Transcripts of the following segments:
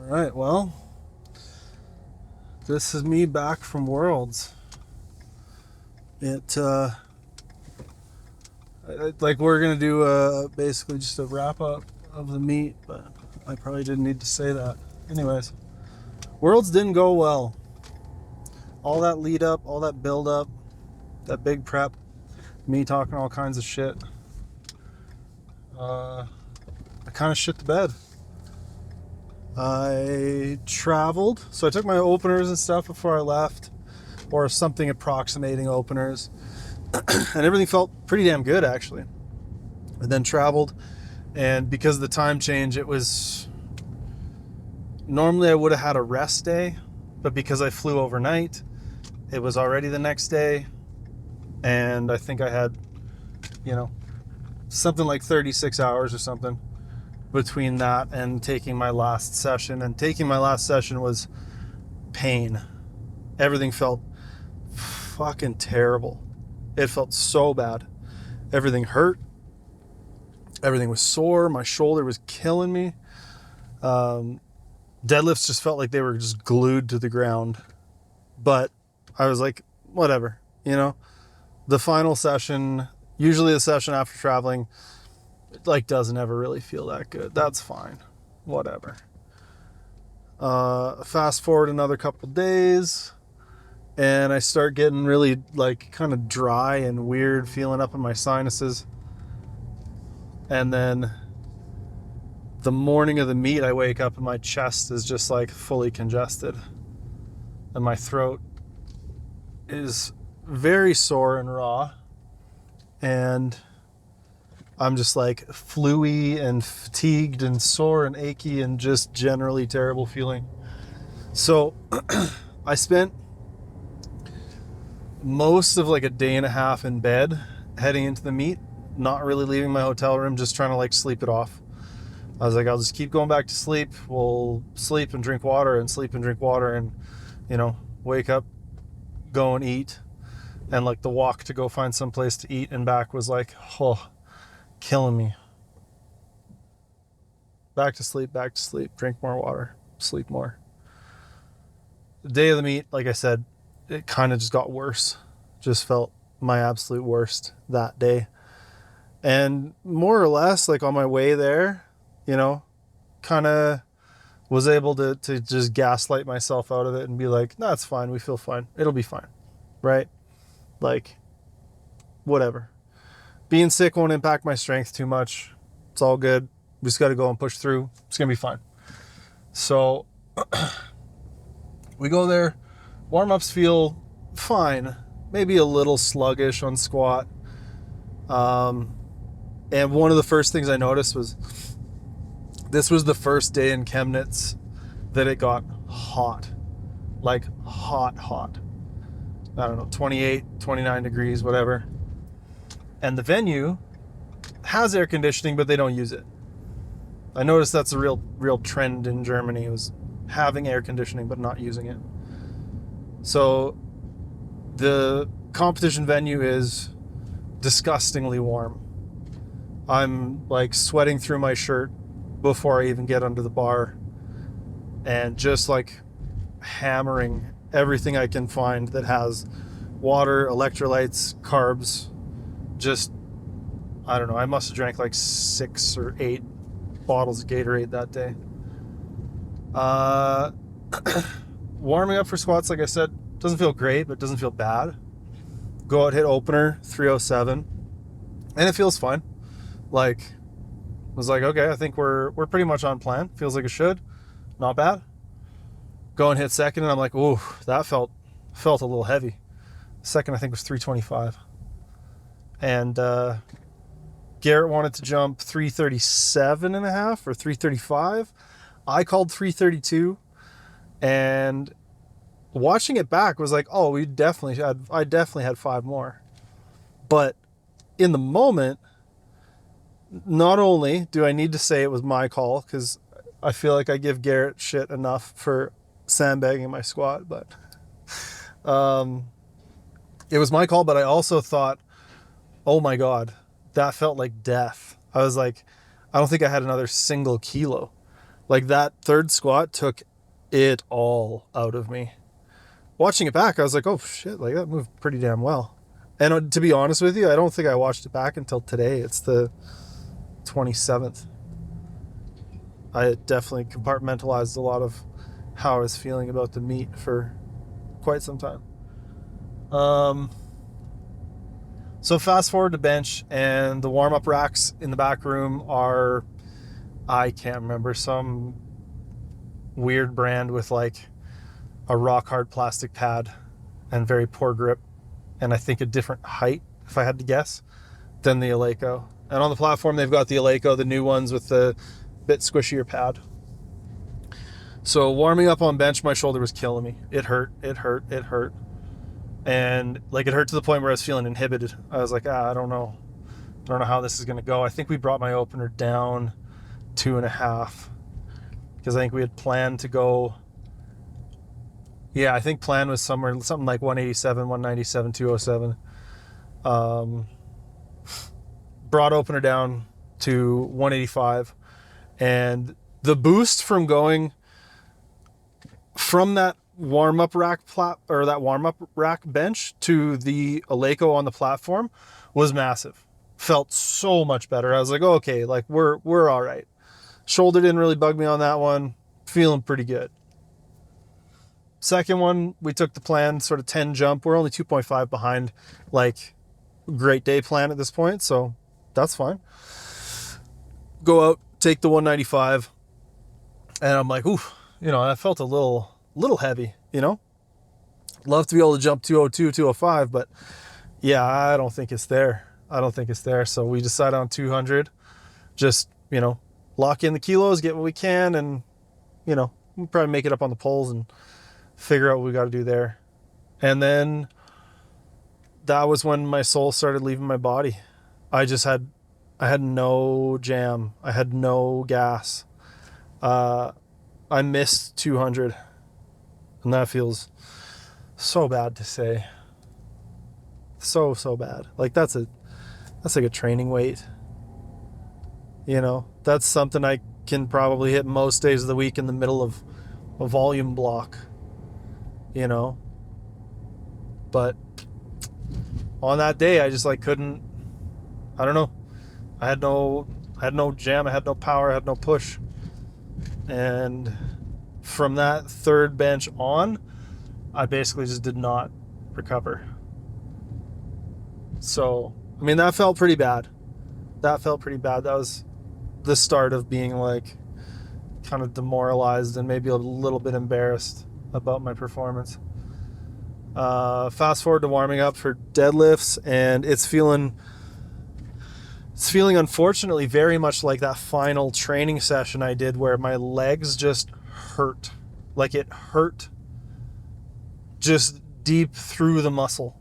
Alright, well, this is me back from Worlds. We're gonna do basically just a wrap up of the meet, but I probably didn't need to say that. Anyways, Worlds didn't go well. All that lead up, all that build up, that big prep, me talking all kinds of shit. I kind of shit the bed. I traveled, so I took my openers and stuff before I left, or something approximating openers, and everything felt pretty damn good actually. And then traveled, and because of the time change, it was normally I would have had a rest day, but because I flew overnight, it was already the next day, and I think I had, something like 36 hours or something between that and taking my last session. And taking my last session was pain. Everything felt fucking terrible. It felt so bad. Everything hurt. Everything was sore. My shoulder was killing me. Deadlifts just felt like they were just glued to the ground. But I was like, whatever, The final session, usually the session after traveling, doesn't ever really feel that good. That's fine. Whatever. Fast forward another couple days, and I start getting really kind of dry and weird feeling up in my sinuses. And then the morning of the meet, I wake up and my chest is just fully congested. And my throat is very sore and raw. And I'm just fluey and fatigued and sore and achy and just generally terrible feeling. So I spent most of a day and a half in bed heading into the meet, not really leaving my hotel room, just trying to sleep it off. I was like, I'll just keep going back to sleep. We'll sleep and drink water and sleep and drink water and, wake up, go and eat. And the walk to go find some place to eat and back was killing me. Back to sleep, drink more water, sleep more. The day of the meet, like I said, it kind of just got worse. Just felt my absolute worst that day. And more or less, on my way there, kind of was able to just gaslight myself out of it and be like, no, it's fine. We feel fine. It'll be fine. Right? Whatever. Being sick won't impact my strength too much. It's all good. We just got to go and push through. It's going to be fine. So we go there. Warm-ups feel fine. Maybe a little sluggish on squat. And one of the first things I noticed was this was the first day in Chemnitz that it got hot. Hot. I don't know, 28, 29 degrees, whatever. And the venue has air conditioning, but they don't use it. I noticed that's a real trend in Germany, was having air conditioning but not using it. So the competition venue is disgustingly warm. I'm sweating through my shirt before I even get under the bar, and just hammering everything I can find that has water, electrolytes, carbs. Just, I don't know, I must have drank 6 or 8 bottles of Gatorade that day. Warming up for squats, like I said, doesn't feel great, but doesn't feel bad. Go out, hit opener, 307, and it feels fine. Was okay, I think we're pretty much on plan. Feels like it should. Not bad. Go and hit second, and I'm like, ooh, that felt a little heavy. Second, I think, was 325. And Garrett wanted to jump 337 and a half or 335. I called 332, and watching it back was oh, I definitely had 5 more. But in the moment, not only do I need to say it was my call, because I feel like I give Garrett shit enough for sandbagging my squat, but it was my call, but I also thought, oh my God, that felt like death. I was I don't think I had another single kilo. Like that third squat took it all out of me. Watching it back, I was like, oh shit, like that moved pretty damn well. And to be honest with you, I don't think I watched it back until today. It's the 27th. I definitely compartmentalized a lot of how I was feeling about the meet for quite some time. So fast forward to bench, and the warm-up racks in the back room are, I can't remember, some weird brand with like a rock hard plastic pad and very poor grip, and I think a different height, if I had to guess, than the Eleiko. And on the platform, they've got the Eleiko, the new ones with the bit squishier pad. So warming up on bench, my shoulder was killing me. It hurt. And like it hurt to the point where I was feeling inhibited. I was like, I don't know how this is going to go. I think we brought my opener down 2.5 because I think we had planned to go. Yeah, I think plan was something like 187, 197, 207. Brought opener down to 185, and the boost from going from that warm-up rack bench to the Eleiko on the platform was massive. Felt so much better. I was like, oh, okay, like we're all right. Shoulder didn't really bug me on that one. Feeling pretty good. Second one, we took the plan sort of 10 jump. We're only 2.5 behind like great day plan at this point, so that's fine. Go out, take the 195, and I'm like, ooh, that felt a little heavy, Love to be able to jump 202, 205, but yeah, I don't think it's there. So we decide on 200, just, lock in the kilos, get what we can, and, we'll probably make it up on the poles and figure out what we got to do there. And then that was when my soul started leaving my body. I had no jam. I had no gas. I missed 200. And that feels so bad to say. So bad. Like that's like a training weight. That's something I can probably hit most days of the week in the middle of a volume block. But on that day I just like couldn't, I don't know. I had no jam, I had no power, I had no push. And from that third bench on, I basically just did not recover. So, I mean, that felt pretty bad. That was the start of being like kind of demoralized and maybe a little bit embarrassed about my performance. Fast forward to warming up for deadlifts, and it's feeling unfortunately very much like that final training session I did where my legs just hurt. Like it hurt just deep through the muscle.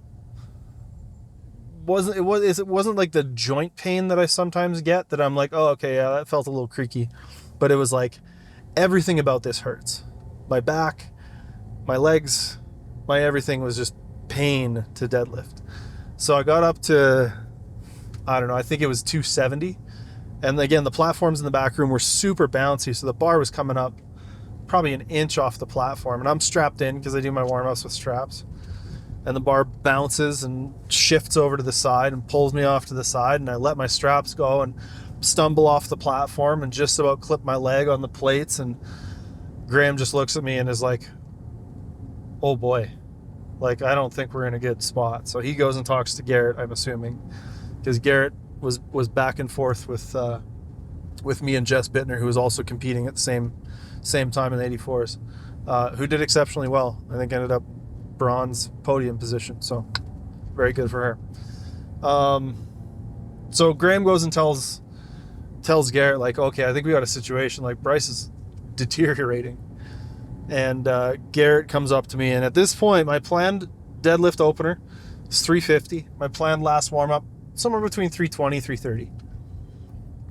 It wasn't like the joint pain that I sometimes get that I'm like, oh, okay, yeah, that felt a little creaky. But it was like everything about this hurts. My back, my legs, my everything was just pain to deadlift. So I got up to, I don't know, I think it was 270. And again, the platforms in the back room were super bouncy, so the bar was coming up probably an inch off the platform. And I'm strapped in because I do my warm-ups with straps. And the bar bounces and shifts over to the side and pulls me off to the side, and I let my straps go and stumble off the platform and just about clip my leg on the plates. And Graham just looks at me and is like, oh boy, like I don't think we're in a good spot. So he goes and talks to Garrett, I'm assuming, because Garrett was back and forth with me and Jess Bittner, who was also competing at the same time in the 84s, who did exceptionally well. I think ended up bronze podium position, so very good for her. So Graham goes and tells Garrett, like, okay, I think we got a situation, like Bryce is deteriorating. And Garrett comes up to me, and at this point my planned deadlift opener is 350. My planned last warm-up somewhere between 320 330.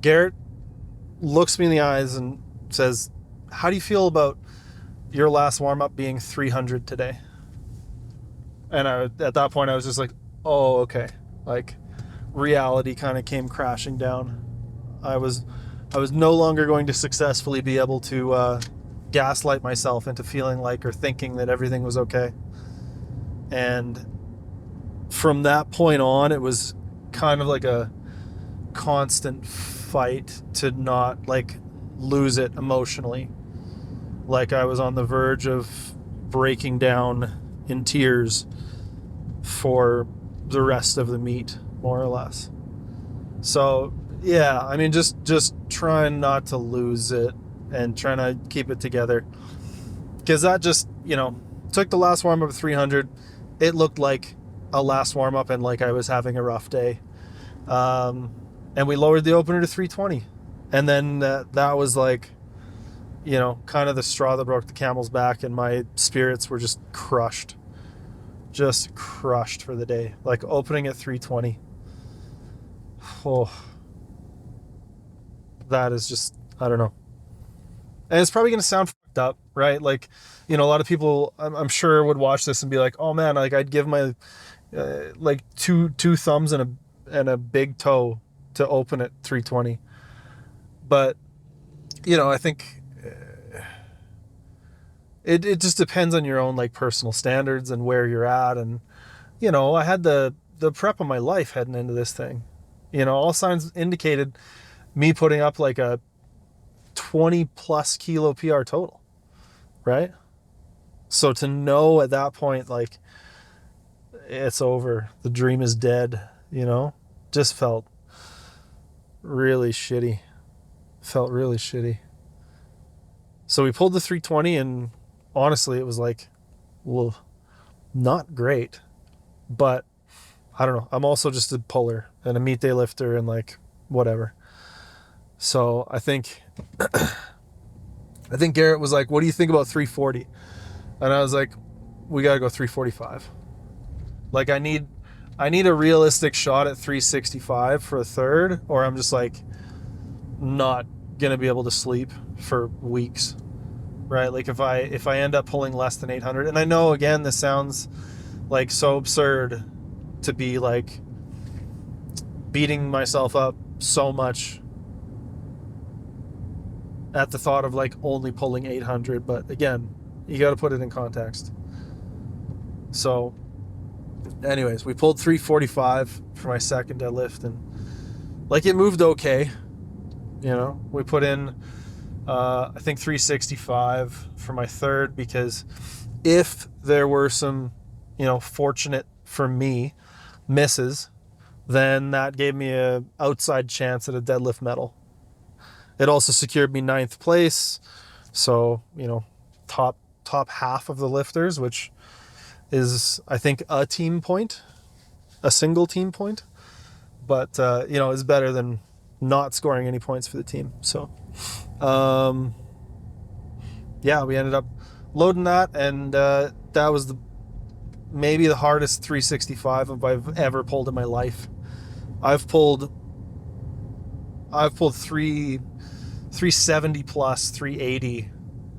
Garrett looks me in the eyes and says, how do you feel about your last warm-up being 300 today? And at that point I was just like, oh, okay. Like reality kind of came crashing down. I was I was no longer going to successfully be able to gaslight myself into feeling like or thinking that everything was okay. And from that point on, it was kind of like a constant fight to not like lose it emotionally. Like I was on the verge of breaking down in tears for the rest of the meet, more or less. So yeah, I mean, just trying not to lose it and trying to keep it together, because that just, took the last warm up of 300. It looked like a last warm up and like I was having a rough day, and we lowered the opener to 320, and then that was like, kind of the straw that broke the camel's back, and my spirits were just crushed for the day. Like opening at 320. Oh, that is just, I don't know. And it's probably going to sound fucked up, right? Like, a lot of people, I'm sure, would watch this and be like, oh man, like I'd give my like two thumbs and a big toe to open at 320. But, I think it just depends on your own like personal standards and where you're at. And, I had the prep of my life heading into this thing. All signs indicated me putting up like a 20 plus kilo PR total, right? So to know at that point, like, it's over, the dream is dead, just felt really shitty. So we pulled the 320, and honestly, it was like, well, not great, but I don't know. I'm also just a puller and a meet day lifter and like whatever. So I think Garrett was like, what do you think about 340? And I was like, we got to go 345. Like I need a realistic shot at 365 for a third, or I'm just like not going to be able to sleep for weeks. Right? Like if I end up pulling less than 800, and I know again this sounds like so absurd to be like beating myself up so much at the thought of like only pulling 800, but again, you got to put it in context. So anyways, we pulled 345 for my second deadlift, and like it moved okay. We put in I think 365 for my third, because if there were some, fortunate for me misses, then that gave me a outside chance at a deadlift medal. It also secured me 9th place. So, top half of the lifters, which is, I think, a single team point, but, is better than not scoring any points for the team. So, yeah, we ended up loading that, and that was maybe the hardest 365 I've ever pulled in my life. I've pulled 370 plus 380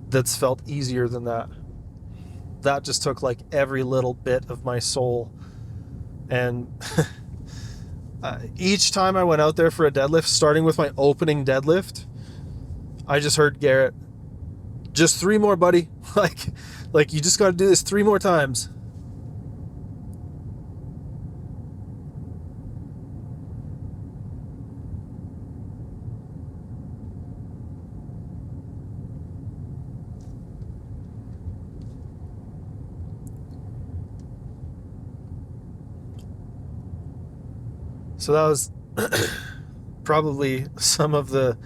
that's felt easier than that. That just took like every little bit of my soul. And each time I went out there for a deadlift, starting with my opening deadlift, I just heard Garrett, just 3 more, buddy. like you just got to do this 3 more times. So that was probably some of the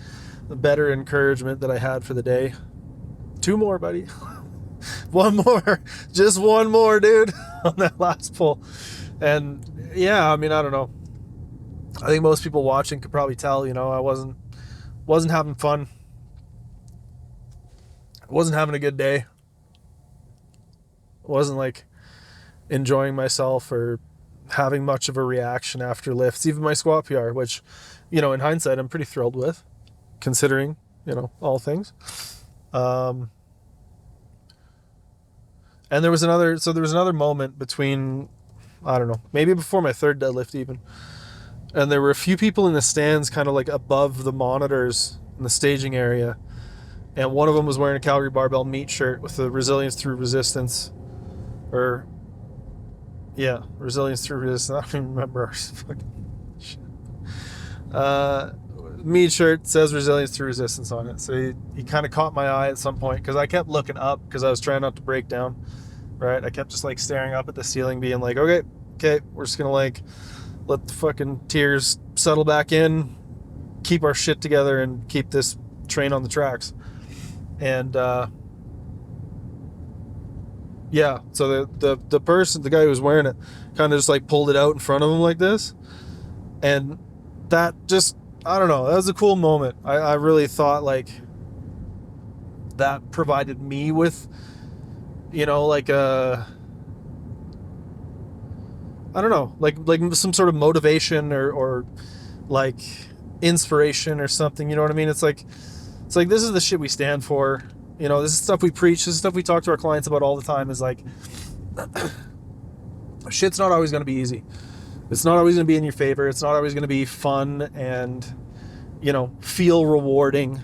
better encouragement that I had for the day. 2 more, buddy. 1 more. Just 1 more, dude, on that last pull. And yeah, I mean, I don't know. I think most people watching could probably tell, I wasn't having fun. I wasn't having a good day. I wasn't like enjoying myself or having much of a reaction after lifts, even my squat PR, which, in hindsight, I'm pretty thrilled with, considering, all things. And there was another moment between, I don't know, maybe before my third deadlift even. And there were a few people in the stands kind of like above the monitors in the staging area, and one of them was wearing a Calgary Barbell meat shirt with the resilience through resistance, or resilience through resistance. I don't even remember our fucking shit. Meat shirt says resilience through resistance on it. So he kind of caught my eye at some point, because I kept looking up because I was trying not to break down. Right, I kept just like staring up at the ceiling, being like, okay, we're just gonna like let the fucking tears settle back in, keep our shit together, and keep this train on the tracks. And so the person, the guy who was wearing it, kind of just like pulled it out in front of him like this, and that just, I don't know, that was a cool moment. I really thought like that provided me with, like I don't know, like some sort of motivation or like inspiration or something. You know what I mean? It's like this is the shit we stand for. This is stuff we preach. This is stuff we talk to our clients about all the time. Is like, shit's not always going to be easy. It's not always going to be in your favor. It's not always going to be fun and, feel rewarding.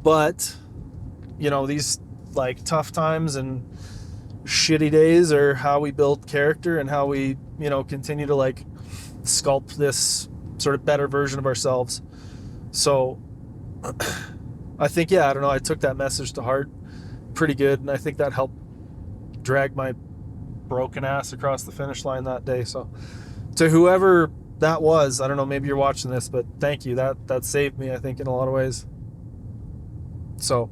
But, these like tough times and shitty days are how we build character and how we, continue to like sculpt this sort of better version of ourselves. So I think, I don't know, I took that message to heart pretty good, and I think that helped drag my broken ass across the finish line that day. So to whoever that was, I don't know, maybe you're watching this, but thank you. That saved me, I think, in a lot of ways. So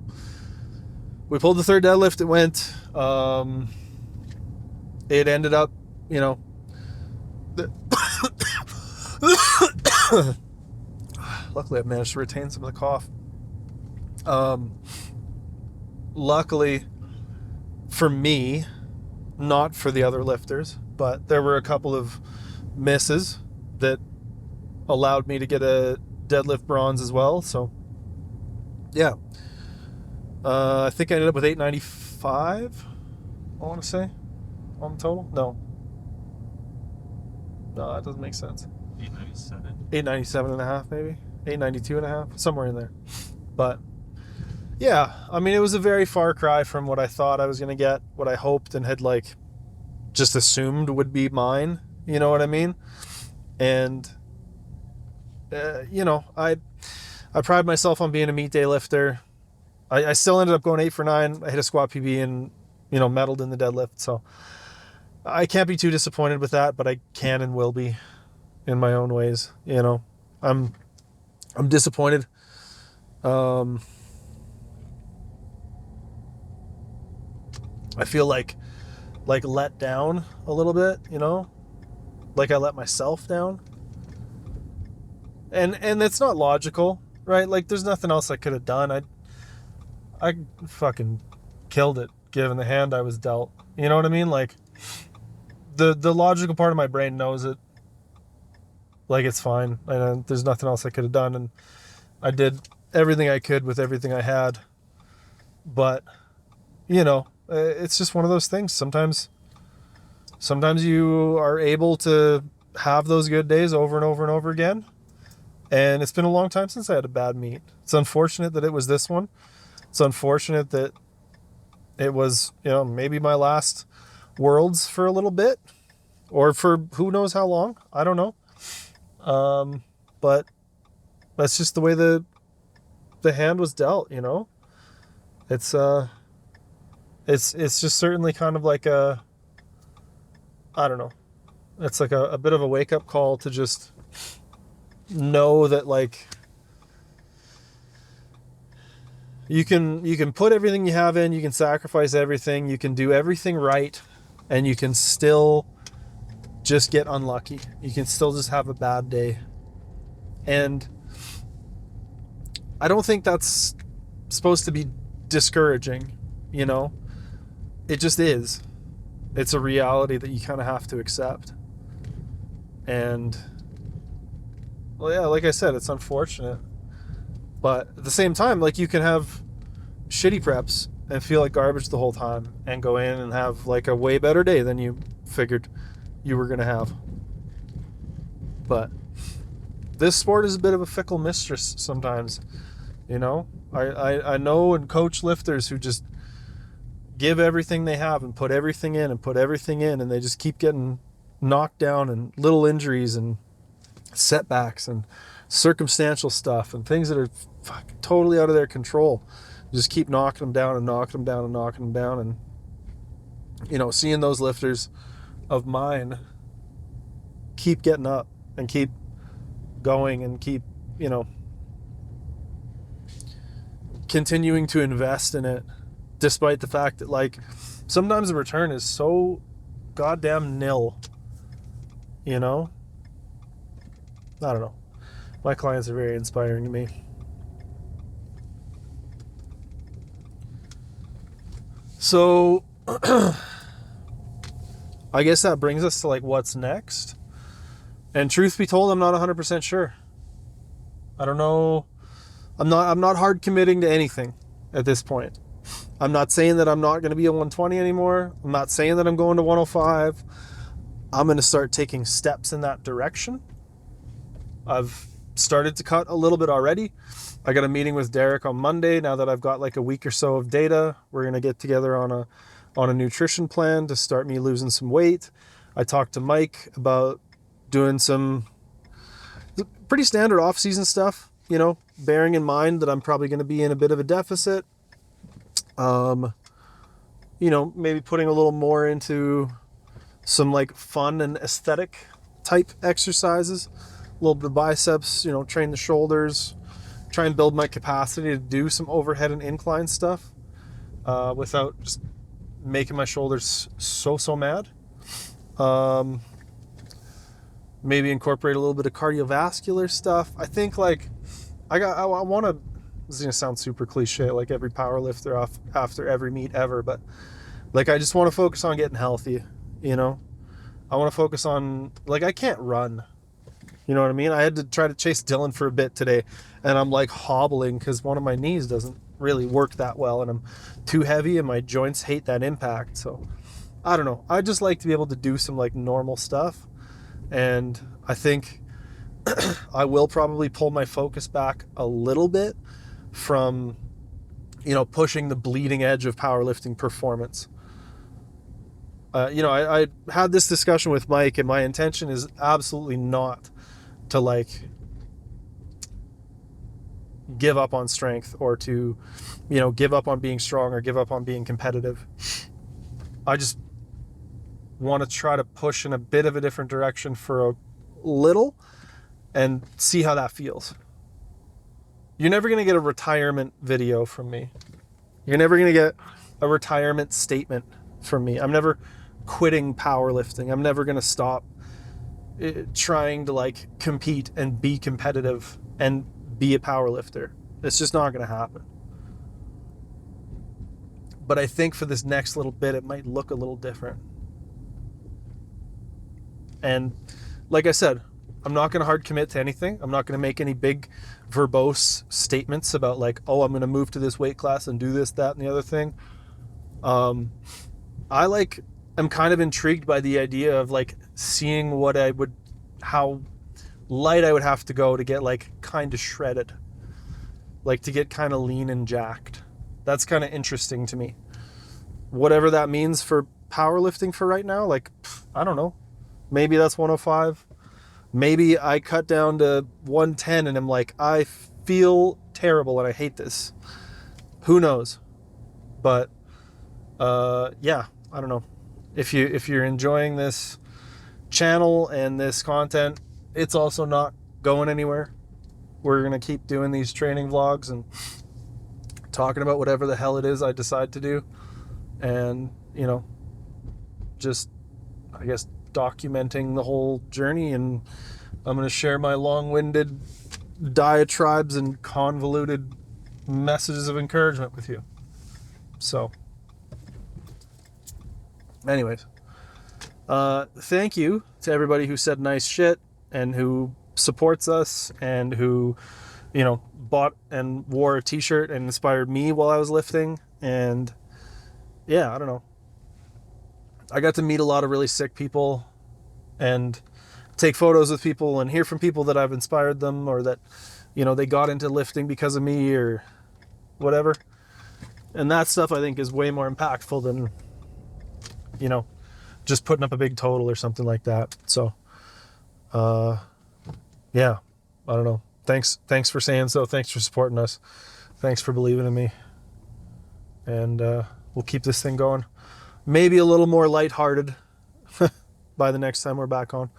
we pulled the third deadlift. It went, it ended up, luckily I managed to retain some of the cough. Luckily for me, not for the other lifters, but there were a couple of misses that allowed me to get a deadlift bronze as well. So I think I ended up with 895, I want to say, on the total. No, that doesn't make sense. 897 and a half, maybe 892 and a half, somewhere in there. But I mean, it was a very far cry from what I thought I was going to get, what I hoped and had like just assumed would be mine. You know what I mean? And I pride myself on being a meet day lifter. I still ended up going 8 for 9. I hit a squat PB and, medaled in the deadlift. So I can't be too disappointed with that, but I can and will be in my own ways. I'm disappointed. I feel like let down a little bit, like I let myself down. And it's not logical, right? Like there's nothing else I could have done. I fucking killed it given the hand I was dealt. You know what I mean? Like the logical part of my brain knows it. Like it's fine. And there's nothing else I could have done, and I did everything I could with everything I had. But it's just one of those things. Sometimes you are able to have those good days over and over and over again. And it's been a long time since I had a bad meet. It's unfortunate that it was this one. It's unfortunate that it was, maybe my last Worlds for a little bit, or for who knows how long. I don't know. But that's just the way the hand was dealt, It's just certainly kind of like I don't know. It's like a bit of a wake-up call to just know that like you can put everything you have in, you can sacrifice everything, you can do everything right, and you can still just get unlucky. You can still just have a bad day. And I don't think that's supposed to be discouraging, It just is. It's a reality that you kind of have to accept. And like I said, it's unfortunate. But at the same time, like you can have shitty preps and feel like garbage the whole time and go in and have like a way better day than you figured you were going to have. But this sport is a bit of a fickle mistress sometimes. You know, I know and coach lifters who just give everything they have and put everything in and put everything in, and they just keep getting knocked down and little injuries and setbacks and circumstantial stuff and things that are totally out of their control. Just keep knocking them down and knocking them down and knocking them down. And, you know, seeing those lifters of mine keep getting up and keep going and keep, you know, continuing to invest in it, despite the fact that, like, sometimes the return is so goddamn nil, you know? I don't know. My clients are very inspiring to me. So, I guess that brings us to, like, what's next. And truth be told, I'm not 100% sure. I don't know. I'm not hard committing to anything at this point. I'm not saying that I'm not going to be a 120 anymore. I'm not saying that I'm going to 105. I'm going to start taking steps in that direction. I've started to cut a little bit already. I got a meeting with Derek on Monday. Now that I've got like a week or so of data, we're going to get together on a nutrition plan to start me losing some weight. I talked to Mike about doing some pretty standard off-season stuff, you know, bearing in mind that I'm probably going to be in a bit of a deficit. You know, maybe putting a little more into some like fun and aesthetic type exercises, a little bit of biceps, you know, train the shoulders, try and build my capacity to do some overhead and incline stuff, without just making my shoulders so mad. Maybe incorporate a little bit of cardiovascular stuff. I think like I want to, this is going to sound super cliche, like every power lifter after every meet ever, but like I just want to focus on getting healthy, you know? I want to focus on, like, I can't run. You know what I mean? I had to try to chase Dylan for a bit today, and I'm like hobbling because one of my knees doesn't really work that well, and I'm too heavy and my joints hate that impact. So I don't know. I just like to be able to do some like normal stuff. And I think I will probably pull my focus back a little bit from, you know, pushing the bleeding edge of powerlifting performance. You know, I had this discussion with Mike, and my intention is absolutely not to like give up on strength or to, you know, give up on being strong or give up on being competitive. I just want to try to push in a bit of a different direction for a little and see how that feels. You're never going to get a retirement video from me. You're never going to get a retirement statement from me. I'm never quitting powerlifting. I'm never going to stop trying to like compete and be competitive and be a powerlifter. It's just not going to happen. But I think for this next little bit, it might look a little different. And like I said, I'm not going to hard commit to anything. I'm not going to make any big verbose statements about like, oh, I'm going to move to this weight class and do this, that, and the other thing. I'm kind of intrigued by the idea of like seeing how light I would have to go to get like kind of shredded, like to get kind of lean and jacked. That's kind of interesting to me. Whatever that means for powerlifting for right now, like, I don't know. Maybe that's 105. Maybe I cut down to 110 and I'm like, I feel terrible and I hate this. Who knows? But yeah, I don't know. If you're enjoying this channel and this content, it's also not going anywhere. We're going to keep doing these training vlogs and talking about whatever the hell it is I decide to do. And, you know, just, I guess, documenting the whole journey. And I'm going to share my long-winded diatribes and convoluted messages of encouragement with you. So, anyways, thank you to everybody who said nice shit and who supports us and who, you know, bought and wore a t-shirt and inspired me while I was lifting. And yeah, I don't know. I got to meet a lot of really sick people and take photos with people and hear from people that I've inspired them or that you know, they got into lifting because of me or whatever. And that stuff I think is way more impactful than, you know, just putting up a big total or something like that. So, yeah, I don't know. Thanks for saying so. Thanks for supporting us. Thanks for believing in me. And we'll keep this thing going. Maybe a little more lighthearted by the next time we're back on.